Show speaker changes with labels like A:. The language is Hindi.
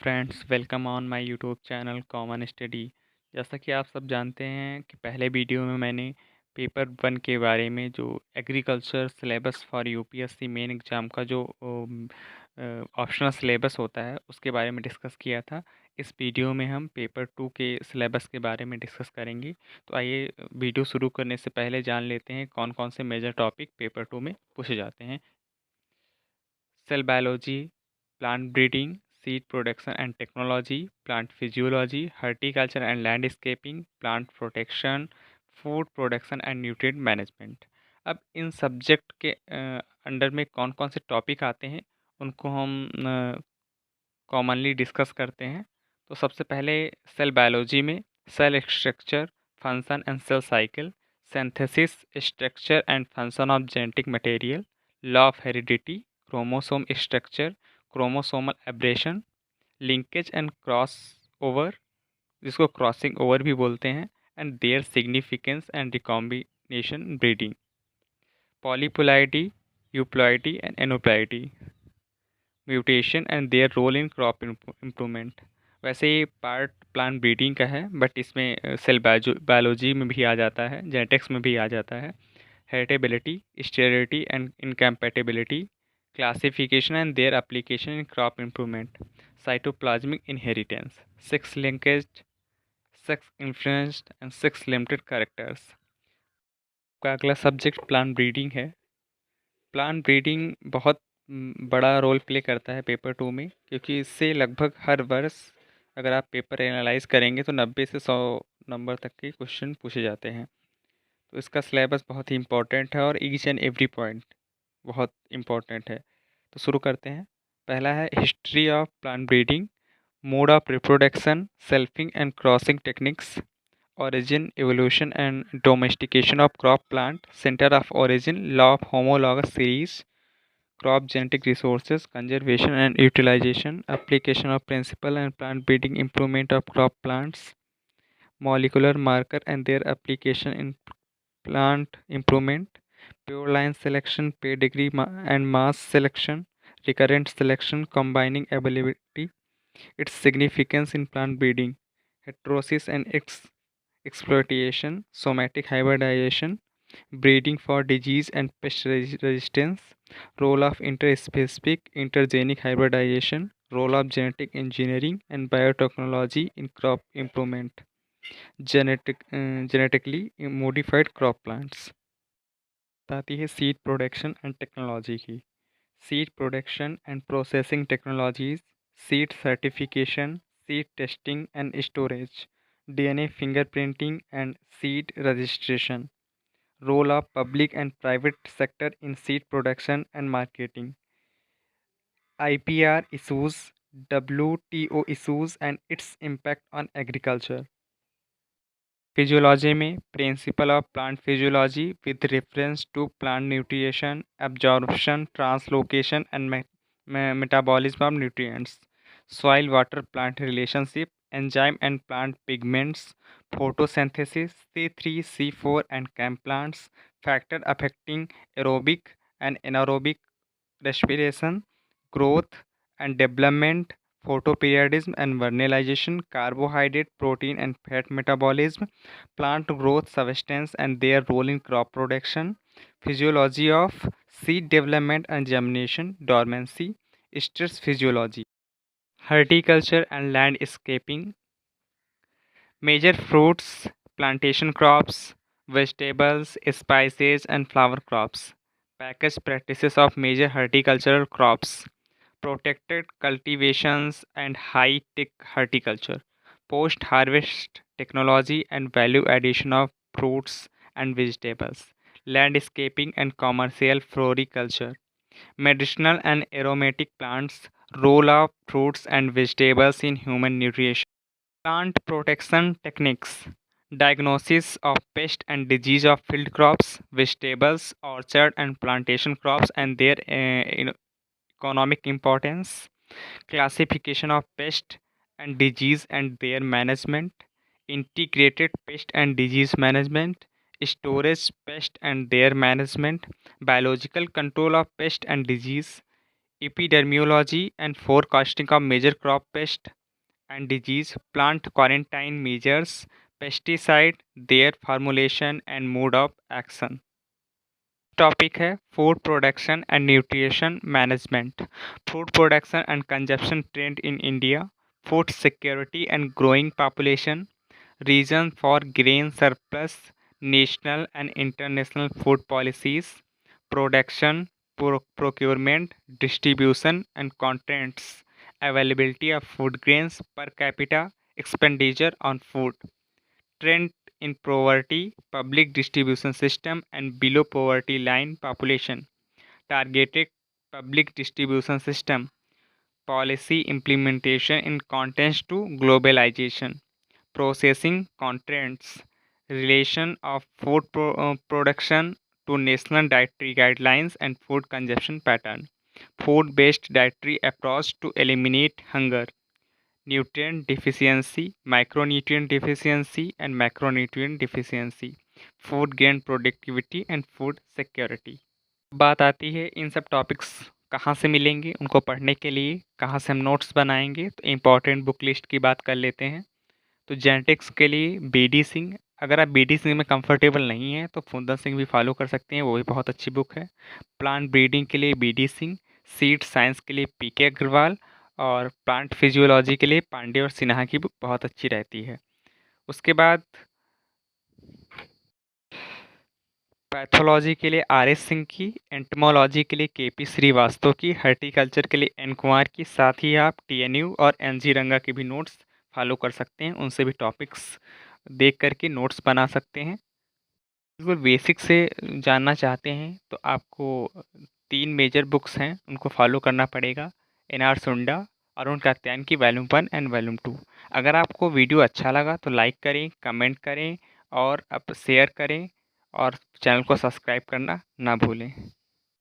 A: Friends, welcome on my YouTube channel common study. जैसा कि आप सब जानते हैं कि पहले वीडियो में मैंने पेपर 1 के बारे में जो agriculture syllabus for UPSC main exam का जो ऑप्शनल सिलेबस होता है उसके बारे में डिस्कस किया था। इस वीडियो में हम पेपर 2 के सिलेबस के बारे में डिस्कस करेंगे। तो आइए वीडियो शुरू करने से पहले जान लेते हैं कौन कौन से मेजर टॉपिक पेपर 2 में पूछे जाते हैं। Cell biology, plant breeding, seed production and technology, plant physiology, horticulture and landscaping, plant protection, food production and nutrient management। अब इन सब्जेक्ट के अंडर में कौन कौन से टॉपिक आते हैं उनको हम कॉमनली डिस्कस करते हैं। तो सबसे पहले सेल बायोलॉजी में cell structure, function and cell cycle, synthesis, structure and function of genetic material, law of heredity, chromosome structure, chromosomal aberration, linkage and cross over, जिसको क्रॉसिंग ओवर भी बोलते हैं, and their significance and recombination breeding, polyploidy, euploidy and aneuploidy, mutation and their role in crop improvement. वैसे ये पार्ट प्लांट ब्रीडिंग का है, बट इसमें सेल बायोलॉजी में भी आ जाता है, जेनेटिक्स में भी आ जाता है। Heritability, sterility and incompatibility, classification and their application in crop improvement, cytoplasmic inheritance, sex linkage, sex influenced and sex limited characters. का अगला सब्जेक्ट प्लांट ब्रीडिंग है। प्लांट ब्रीडिंग बहुत बड़ा रोल प्ले करता है पेपर 2 में, क्योंकि इससे लगभग हर वर्ष अगर आप पेपर एनालाइज करेंगे तो 90 से 100 नंबर तक के क्वेश्चन पूछे जाते हैं। तो इसका सिलेबस बहुत ही इम्पोर्टेंट है और ईच एंड एवरी पॉइंट बहुत इम्पोर्टेंट है। तो शुरू करते हैं। पहला है history of plant breeding, mode of reproduction, selfing and crossing techniques, origin, evolution and domestication of crop plant, center of origin, law of homologous series, crop genetic resources, conservation and utilization, application of principle and plant breeding, improvement of crop plants, molecular marker and their application in plant improvement, pure line selection, pedigree and mass selection, recurrent selection, combining ability, its significance in plant breeding, heterosis and its exploitation, somatic hybridization, breeding for disease and pest resistance, role of interspecific intergenic hybridization, role of genetic engineering and biotechnology in crop improvement, genetically modified crop plants। आती है सीड प्रोडक्शन एंड टेक्नोलॉजी की। Seed production and processing technologies, seed certification, seed testing and storage, DNA fingerprinting and seed registration, role of public and private sector in seed production and marketing, IPR issues, WTO issues and its impact on agriculture। Physiology में principle of plant physiology with reference to plant nutrition, absorption, translocation and metabolism of nutrients, soil water plant relationship, enzyme and plant pigments, photosynthesis, C3, C4 and chem plants, factor affecting aerobic and anaerobic respiration, growth and development, photoperiodism and vernalization, carbohydrate, protein and fat metabolism, plant growth substance and their role in crop production, physiology of seed development and germination, dormancy, stress physiology, horticulture and landscaping, major fruits, plantation crops, vegetables, spices and flower crops, package practices of major horticultural crops, protected cultivations and high-tech horticulture, post-harvest technology and value addition of fruits and vegetables, landscaping and commercial floriculture, medicinal and aromatic plants, role of fruits and vegetables in human nutrition, plant protection techniques, diagnosis of pest and disease of field crops, vegetables, orchard and plantation crops and their economic importance, classification of pest and disease and their management, integrated pest and disease management, storage pest and their management, biological control of pest and disease, epidemiology and forecasting of major crop pest and disease, plant quarantine measures, pesticide, their formulation and mode of action. Topic है food production and nutrition management, food production and consumption trend in India, food security and growing population, reason for grain surplus, national and international food policies, production, procurement, distribution and contents, availability of food grains, per capita expenditure on food, trend in poverty, public distribution system and below poverty line population, targeted public distribution system, policy implementation in context to globalization, processing contents, relation of food production to national dietary guidelines and food consumption pattern, food-based dietary approach to eliminate hunger, nutrient deficiency, micronutrient deficiency and macronutrient deficiency, food gain productivity and food security। बात आती है इन सब टॉपिक्स कहाँ से मिलेंगे, उनको पढ़ने के लिए कहाँ से हम नोट्स बनाएंगे। तो इम्पॉर्टेंट बुक लिस्ट की बात कर लेते हैं। तो जेनेटिक्स के लिए बीडी सिंह, अगर आप बीडी सिंह में कंफर्टेबल नहीं हैं तो फुंदन सिंह भी फॉलो कर सकते हैं, वो भी बहुत अच्छी बुक है। प्लांट ब्रीडिंग के लिए बीडी सिंह, सीड साइंस के लिए पीके अग्रवाल और प्लांट फिजियोलॉजी के लिए पांडे और सिन्हा की बुक बहुत अच्छी रहती है। उसके बाद पैथोलॉजी के लिए आर एस सिंह की, एंटमोलॉजी के लिए के पी श्रीवास्तव की, हर्टिकल्चर के लिए एन कुमार की, साथ ही आप टीएनयू और एन जी रंगा के भी नोट्स फॉलो कर सकते हैं, उनसे भी टॉपिक्स देख करके नोट्स बना सकते हैं। बिल्कुल बेसिक से जानना चाहते हैं तो आपको 3 मेजर बुक्स हैं, उनको फॉलो करना पड़ेगा। एन आर सुंडा, अरुण कात्यायन की वॉल्यूम 1 एंड वॉल्यूम 2। अगर आपको वीडियो अच्छा लगा तो लाइक करें, कमेंट करें और आप शेयर करें और चैनल को सब्सक्राइब करना ना भूलें।